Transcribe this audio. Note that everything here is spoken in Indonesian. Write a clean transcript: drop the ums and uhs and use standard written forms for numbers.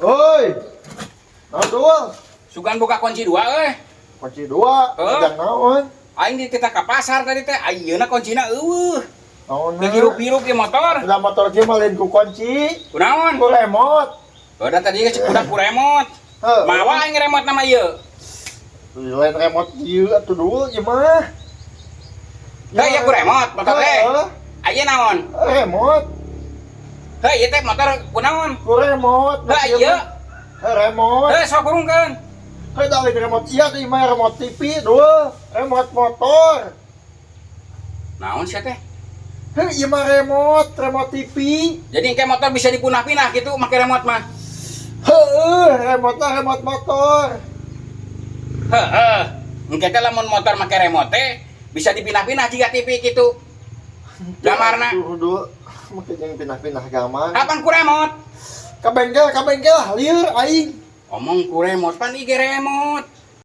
Oi. Naon Sugan buka kunci 2 euy. kunci 2. Jangan naon. Aing di kita ka pasar tadi teh. Ayeuna kuncina eueuh. Naon? Hirup-hirup ieu motor. Udah motor kieu mah lain ku kunci, Kunaon? ku remote. Udah tadi geus udah ku remote. Heuh. Mawa aing remote nama ieu. Lain remote kieu atuh dulu ieu mah. Teh ieu ku remote motor teh. Heeh. Aya naon? Remote. Heh ieu teh motor kunaon? Ku remote. Heh ieu. Remote. Heh sok urungkeun. Hei dah lain remote iya teh mah remote TV dulu. Remote motor. Naon sia teh? Hei ieu mah remote TV. Jadi engke motor bisa dipunah-pinah gitu make remote mah. Heueuh, remote motor. Heeh. Engke teh lamun motor make remote teh bisa dipinah-pinah jika TV gitu. Gamarna. Dulu make jeung pindah-pindah gambar. Kapan ku remote? Ka bengkel lieur aing. Omong ku remote pan IG remote.